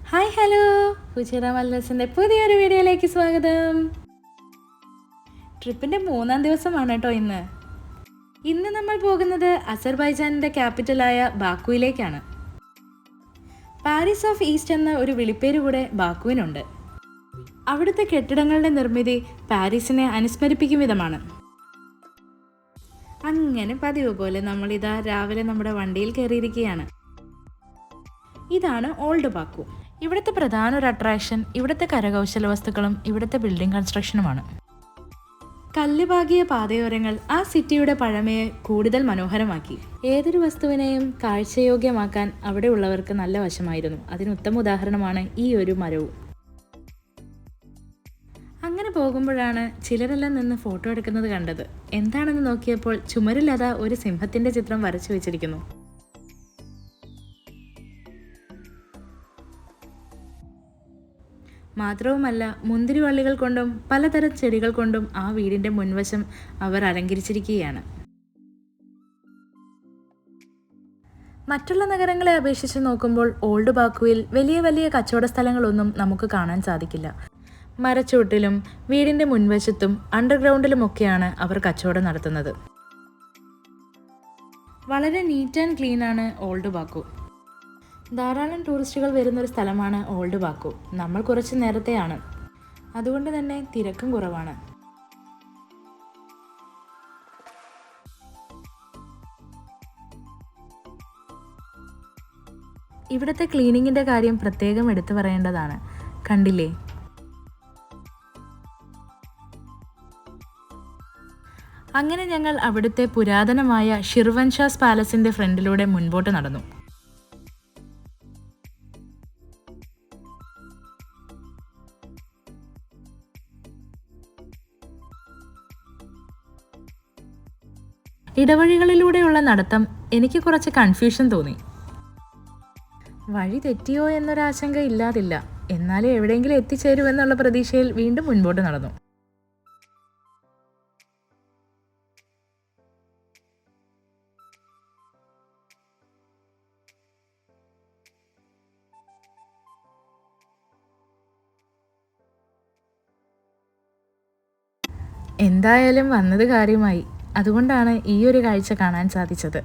Hi hello, ഫുജിറ മല്ലസിൻ്റെ പുതിയൊരു വീഡിയോയിലേക്ക് സ്വാഗതം. ട്രിപ്പിൻ്റെ 3-ാം ദിവസമാണ് കേട്ടോ ഇന്ന് നമ്മൾ പോകുന്നത് അസർബൈജാനിൻ്റെ ക്യാപിറ്റലായ ബാക്കുവിലേക്കാണ്. പാരീസ് ഓഫ് ഈസ്റ്റ് എന്ന ഒരു വിളിപ്പേര് കൂടെ ബാക്കുവിനുണ്ട്. അവിടുത്തെ കെട്ടിടങ്ങളുടെ നിർമ്മിതി പാരീസിനെ അനുസ്മരിപ്പിക്കും വിധമാണ്. അങ്ങനെ പതിവ് പോലെ നമ്മളിതാ രാവിലെ നമ്മുടെ വണ്ടിയിൽ കയറിയിരിക്കുകയാണ്. ഇതാണ് ഓൾഡ് ബാക്കു. ഇവിടുത്തെ പ്രധാന ഒരു അട്രാക്ഷൻ ഇവിടുത്തെ കരകൗശല വസ്തുക്കളും ഇവിടുത്തെ ബിൽഡിംഗ് കൺസ്ട്രക്ഷനുമാണ്. കല്ലുപാകിയ പാതയോരങ്ങൾ ആ സിറ്റിയുടെ പഴമയെ കൂടുതൽ മനോഹരമാക്കി. ഏതൊരു വസ്തുവിനെയും കാഴ്ചയോഗ്യമാക്കാൻ അവിടെ ഉള്ളവർക്ക് നല്ല വശമായിരുന്നു. അതിന് ഉത്തമ ഉദാഹരണമാണ് ഈ ഒരു മരവും. അങ്ങനെ പോകുമ്പോഴാണ് ചിലരെല്ലാം നിന്ന് ഫോട്ടോ എടുക്കുന്നത് കണ്ടത്. എന്താണെന്ന് നോക്കിയപ്പോൾ ചുമരിലതാ ഒരു സിംഹത്തിന്റെ ചിത്രം വരച്ചു വെച്ചിരിക്കുന്നു. മാത്രവുമല്ല, മുന്തിരിവള്ളികൾ കൊണ്ടും പലതരം ചെടികൾ കൊണ്ടും ആ വീടിന്റെ മുൻവശം അവർ അലങ്കരിച്ചിരിക്കുകയാണ്. മറ്റുള്ള നഗരങ്ങളെ അപേക്ഷിച്ച് നോക്കുമ്പോൾ ഓൾഡ് ബാക്കുവിൽ വലിയ വലിയ കച്ചവട സ്ഥലങ്ങളൊന്നും നമുക്ക് കാണാൻ സാധിക്കില്ല. മരച്ചുവട്ടിലും വീടിന്റെ മുൻവശത്തും അണ്ടർഗ്രൗണ്ടിലുമൊക്കെയാണ് അവർ കച്ചവടം നടത്തുന്നത്. വളരെ നീറ്റ് ആൻഡ് ക്ലീൻ ആണ് ഓൾഡ് ബാക്കു. ധാരാളം ടൂറിസ്റ്റുകൾ വരുന്നൊരു സ്ഥലമാണ് ഓൾഡ് ബാക്കു. നമ്മൾ കുറച്ച് നേരത്തെയാണ്, അതുകൊണ്ട് തന്നെ തിരക്കും കുറവാണ്. ഇവിടുത്തെ ക്ലീനിങ്ങിന്റെ കാര്യം പ്രത്യേകം എടുത്തു പറയേണ്ടതാണ്. കണ്ടില്ലേ, അങ്ങനെ ഞങ്ങൾ അവിടുത്തെ പുരാതനമായ ഷിർവൻഷാസ് പാലസിന്റെ ഫ്രണ്ടിലൂടെ മുൻപോട്ട് നടന്നു. ഇടവഴികളിലൂടെയുള്ള നടത്തം എനിക്ക് കുറച്ച് കൺഫ്യൂഷൻ തോന്നി. വഴി തെറ്റിയോ എന്നൊരാശങ്ക ഇല്ലാതില്ല. എന്നാലും എവിടെയെങ്കിലും എത്തിച്ചേരുമെന്നുള്ള പ്രതീക്ഷയിൽ വീണ്ടും മുൻപോട്ട് നടന്നു. എന്തായാലും വന്നത് കാര്യമായി. അതുകൊണ്ടാണ് ഈ ഒരു കാഴ്ച കാണാൻ സാധിച്ചത്.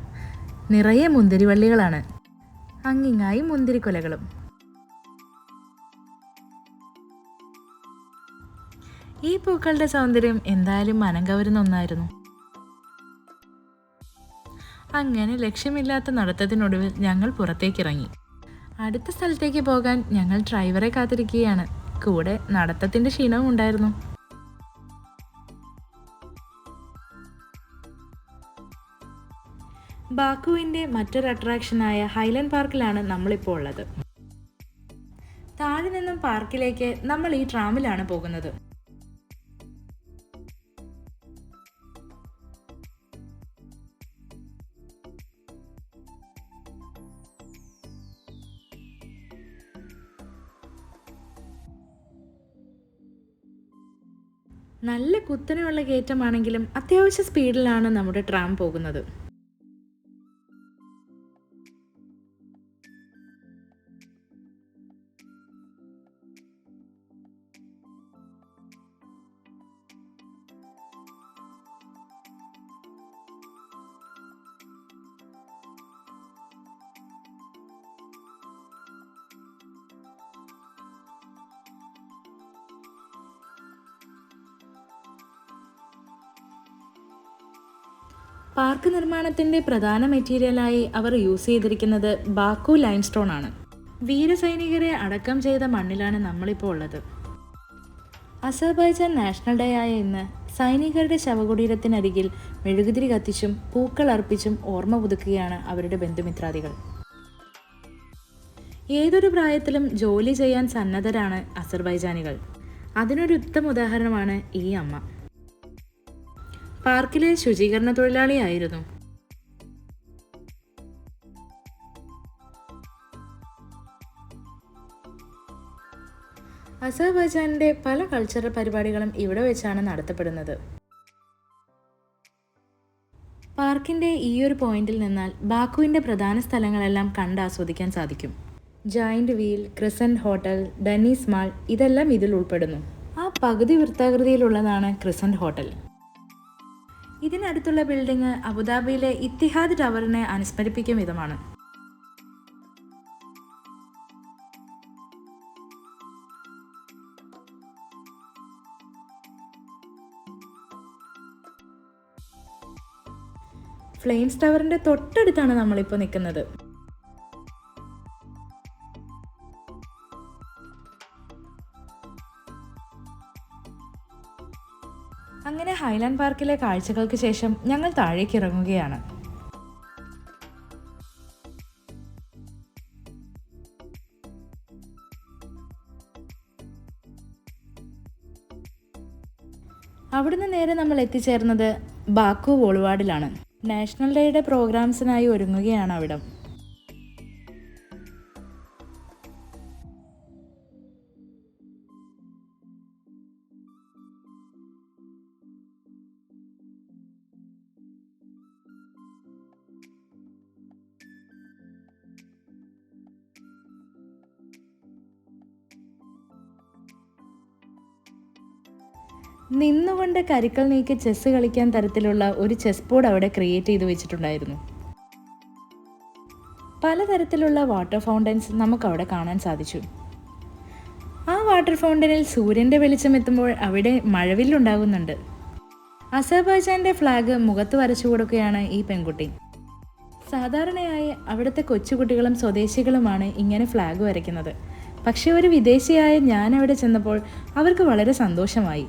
നിറയെ മുന്തിരിവള്ളികളാണ്, അങ്ങിങ്ങായി മുന്തിരിക്കൊലകളും. ഈ പൂക്കളുടെ സൗന്ദര്യം എന്തായാലും മനം കവരുന്ന ഒന്നായിരുന്നു. അങ്ങനെ ലക്ഷ്യമില്ലാത്ത നടത്തത്തിനൊടുവിൽ ഞങ്ങൾ പുറത്തേക്കിറങ്ങി. അടുത്ത സ്ഥലത്തേക്ക് പോകാൻ ഞങ്ങൾ ഡ്രൈവറെ കാത്തിരിക്കുകയാണ്. കൂടെ നടത്തത്തിന്റെ ക്ഷീണവും ഉണ്ടായിരുന്നു. ബാക്കുവിന്റെ മറ്റൊരു അട്രാക്ഷനായ ഹൈലൻഡ് പാർക്കിലാണ് നമ്മളിപ്പോൾ ഉള്ളത്. താഴെ നിന്നും പാർക്കിലേക്ക് നമ്മൾ ഈ ട്രാമിലാണ് പോകുന്നത്. നല്ല കുത്തനെയുള്ള കയറ്റമാണെങ്കിലും അത്യാവശ്യ സ്പീഡിലാണ് നമ്മുടെ ട്രാം പോകുന്നത്. പാർക്ക് നിർമ്മാണത്തിന്റെ പ്രധാന മെറ്റീരിയലായി അവർ യൂസ് ചെയ്തിരിക്കുന്നത് ബാക്കു ലൈംസ്റ്റോൺ ആണ്. വീരസൈനികരെ അടക്കം ചെയ്ത മണ്ണിലാണ് നമ്മളിപ്പോൾ ഉള്ളത്. അസർബൈജാൻ നാഷണൽ ഡേ ആയ ഇന്ന് സൈനികരുടെ ശവകുടീരത്തിനരികിൽ മെഴുകുതിരി കത്തിച്ചും പൂക്കൾ അർപ്പിച്ചും ഓർമ്മ പുതുക്കുകയാണ് അവരുടെ ബന്ധുമിത്രാദികൾ. ഏതൊരു പ്രായത്തിലും ജോലി ചെയ്യാൻ സന്നദ്ധരാണ് അസർബൈജാനികൾ. അതിനൊരു ഉത്തമ ഉദാഹരണമാണ് ഈ അമ്മ. പാർക്കിലെ ശുചീകരണ തൊഴിലാളിയായിരുന്നു. അസർബൈജാനിന്റെ പല കൾച്ചറൽ പരിപാടികളും ഇവിടെ വെച്ചാണ് നടത്തപ്പെടുന്നത്. പാർക്കിന്റെ ഈ ഒരു പോയിന്റിൽ നിന്നാൽ ബാക്കുവിന്റെ പ്രധാന സ്ഥലങ്ങളെല്ലാം കണ്ട് ആസ്വദിക്കാൻ സാധിക്കും. Giant wheel, crescent hotel, Dennis mall ഇതെല്ലാം ഇതിൽ ഉൾപ്പെടുന്നു. ആ പകുതി വൃത്താകൃതിയിലുള്ളതാണ് ക്രിസന്റ് ഹോട്ടൽ. ഇതിനടുത്തുള്ള ബിൽഡിംഗ് അബുദാബിയിലെ ഇത്തിഹാദ് ടവറിനെ അനുസ്മരിപ്പിക്കും വിധമാണ്. ഫ്ലെയിംസ് ടവറിന്റെ തൊട്ടടുത്താണ് നമ്മളിപ്പോൾ നിൽക്കുന്നത്. അങ്ങനെ ഹൈലാൻഡ് പാർക്കിലെ കാഴ്ചകൾക്ക് ശേഷം ഞങ്ങൾ താഴേക്ക് ഇറങ്ങുകയാണ്. അവിടുന്ന് നേരെ നമ്മൾ എത്തിച്ചേർന്നത് ബാക്കു ബോളിവാർഡിലാണ്. നാഷണൽ ഡേയുടെ പ്രോഗ്രാംസിനായി ഒരുങ്ങുകയാണ് അവിടം. നിന്നുകൊണ്ട് കരുക്കൾ നീക്കി ചെസ്സ് കളിക്കാൻ തരത്തിലുള്ള ഒരു ചെസ് ബോർഡ് അവിടെ ക്രിയേറ്റ് ചെയ്ത് വെച്ചിട്ടുണ്ടായിരുന്നു. പലതരത്തിലുള്ള വാട്ടർ ഫൗണ്ടൻസ് നമുക്കവിടെ കാണാൻ സാധിച്ചു. ആ വാട്ടർ ഫൗണ്ടനിൽ സൂര്യൻ്റെ വെളിച്ചം എത്തുമ്പോൾ അവിടെ മഴവില്ലുണ്ടാകുന്നുണ്ട്. അസർബൈജാൻ്റെ ഫ്ലാഗ് മുഖത്ത് വരച്ചു കൊടുക്കുകയാണ് ഈ പെൺകുട്ടി. സാധാരണയായി അവിടുത്തെ കൊച്ചുകുട്ടികളും സ്വദേശികളുമാണ് ഇങ്ങനെ ഫ്ലാഗ് വരയ്ക്കുന്നത്. പക്ഷേ ഒരു വിദേശിയായ ഞാൻ അവിടെ ചെന്നപ്പോൾ അവർക്ക് വളരെ സന്തോഷമായി.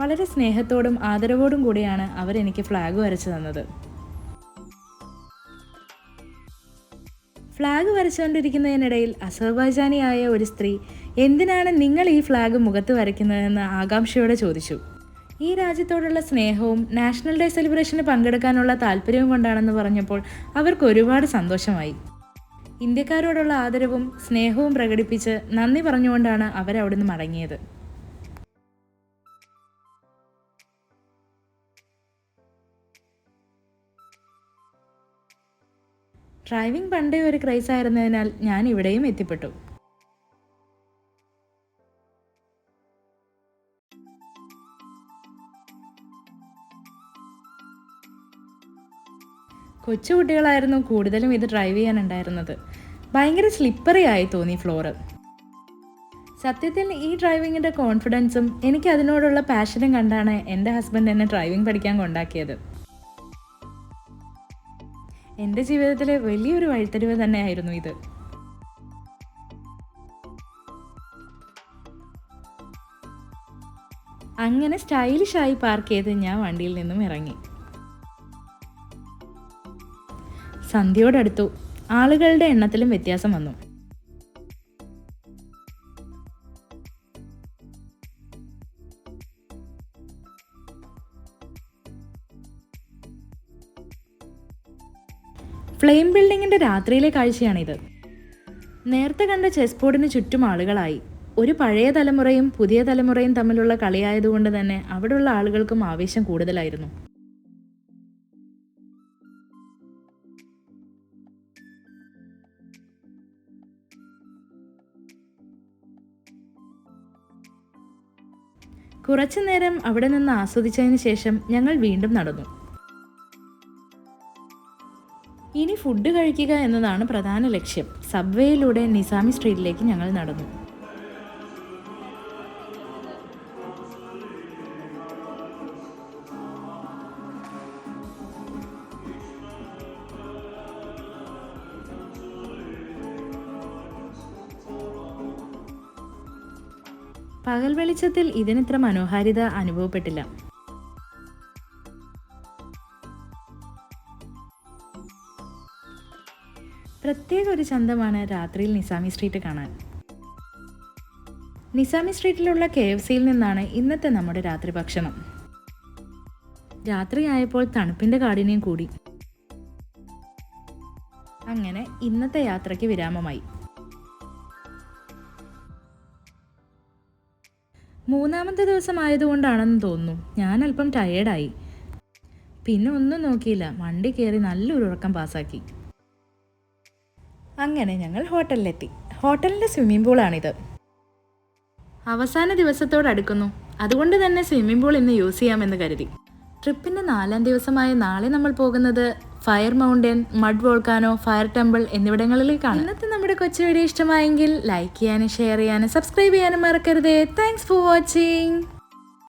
വളരെ സ്നേഹത്തോടും ആദരവോടും കൂടിയാണ് അവരെനിക്ക് ഫ്ലാഗ് വരച്ചു തന്നത്. ഫ്ലാഗ് വരച്ചുകൊണ്ടിരിക്കുന്നതിനിടയിൽ അസർബൈജാനിയായ ഒരു സ്ത്രീ എന്തിനാണ് നിങ്ങൾ ഈ ഫ്ലാഗ് മുഖത്ത് വരയ്ക്കുന്നതെന്ന് ആകാംക്ഷയോടെ ചോദിച്ചു. ഈ രാജ്യത്തോടുള്ള സ്നേഹവും നാഷണൽ ഡേ സെലിബ്രേഷന് പങ്കെടുക്കാനുള്ള താല്പര്യവും കൊണ്ടാണെന്ന് പറഞ്ഞപ്പോൾ അവർക്ക് ഒരുപാട് സന്തോഷമായി. ഇന്ത്യക്കാരോടുള്ള ആദരവും സ്നേഹവും പ്രകടിപ്പിച്ച് നന്ദി പറഞ്ഞുകൊണ്ടാണ് അവരവിടുന്ന് മടങ്ങിയത്. ഡ്രൈവിംഗ് പണ്ടേ ഒരു ക്രൈസ് ആയിരുന്നതിനാൽ ഞാൻ ഇവിടെയും എത്തിപ്പെട്ടു. കൊച്ചുകുട്ടികളായിരുന്നു കൂടുതലും ഇത് ഡ്രൈവ് ചെയ്യാനുണ്ടായിരുന്നത്. ഭയങ്കര സ്ലിപ്പറി ആയി തോന്നി ഫ്ലോറ്. സത്യത്തിൽ ഈ ഡ്രൈവിങ്ങിൻ്റെ കോൺഫിഡൻസും എനിക്ക് അതിനോടുള്ള പാഷനും കണ്ടാണ് എൻ്റെ ഹസ്ബൻഡ് എന്നെ ഡ്രൈവിംഗ് പഠിക്കാൻ കൊണ്ടാക്കിയത്. എൻ്റെ ജീവിതത്തിലെ വലിയൊരു വഴിത്തിരിവ് തന്നെയായിരുന്നു ഇത്. അങ്ങനെ സ്റ്റൈലിഷായി പാർക്ക് ചെയ്ത് ഞാൻ വണ്ടിയിൽ നിന്നും ഇറങ്ങി. സന്ധ്യയോടടുത്തു. ആളുകളുടെ എണ്ണത്തിലും വ്യത്യാസം വന്നു. ഫ്ലെയിം ബിൽഡിങ്ങിൻ്റെ രാത്രിയിലെ കാഴ്ചയാണിത്. നേരത്തെ കണ്ട ചെസ് ബോർഡിന് ചുറ്റും ആളുകളായി. ഒരു പഴയ തലമുറയും പുതിയ തലമുറയും തമ്മിലുള്ള കളിയായതുകൊണ്ട് തന്നെ അവിടെയുള്ള ആളുകൾക്കും ആവേശം കൂടുതലായിരുന്നു. കുറച്ചു നേരം അവിടെ നിന്ന് ആസ്വദിച്ചതിന് ശേഷം ഞങ്ങൾ വീണ്ടും നടന്നു. ഇനി ഫുഡ് കഴിക്കുക എന്നതാണ് പ്രധാന ലക്ഷ്യം. സബ്വേയിലൂടെ നിസാമി സ്ട്രീറ്റിലേക്ക് ഞങ്ങൾ നടന്നു. പകൽ വെളിച്ചത്തിൽ ഇതിനിത്ര മനോഹാരിത അനുഭവപ്പെട്ടില്ല. പ്രത്യേക ഒരു ചന്തമാണ് രാത്രിയിൽ നിസാമി സ്ട്രീറ്റ് കാണാൻ. നിസാമി സ്ട്രീറ്റിലുള്ള KFCയിൽ നിന്നാണ് ഇന്നത്തെ നമ്മുടെ രാത്രി ഭക്ഷണം. രാത്രിയായപ്പോൾ തണുപ്പിൻ്റെ കാഠിന്യം കൂടി. അങ്ങനെ ഇന്നത്തെ യാത്രയ്ക്ക് വിരാമമായി. മൂന്നാമത്തെ ദിവസം ആയതുകൊണ്ടാണെന്ന് തോന്നുന്നു ഞാൻ അല്പം ടയേർഡായി. പിന്നെ ഒന്നും നോക്കിയില്ല, വണ്ടി കയറി നല്ലൊരു ഉറക്കം പാസാക്കി. അങ്ങനെ ഞങ്ങൾ ഹോട്ടലിലെത്തി. ഹോട്ടലിൻ്റെ സ്വിമ്മിംഗ് പൂളാണിത്. അവസാന ദിവസത്തോടടുക്കുന്നു, അതുകൊണ്ട് തന്നെ സ്വിമ്മിംഗ് പൂൾ ഇന്ന് യൂസ് ചെയ്യാമെന്ന് കരുതി. ട്രിപ്പിൻ്റെ 4ാം ദിവസമായ നാളെ നമ്മൾ പോകുന്നത് fire mountain, mud volcano, fire temple എന്നിവിടങ്ങളിലേക്കാണ്. ഇന്നത്തെ നമ്മുടെ കൊച്ചു വീഡിയോ ഇഷ്ടമായെങ്കിൽ ലൈക്ക് ചെയ്യാനും ഷെയർ ചെയ്യാനും സബ്സ്ക്രൈബ് ചെയ്യാനും മറക്കരുതേ. Thanks for watching.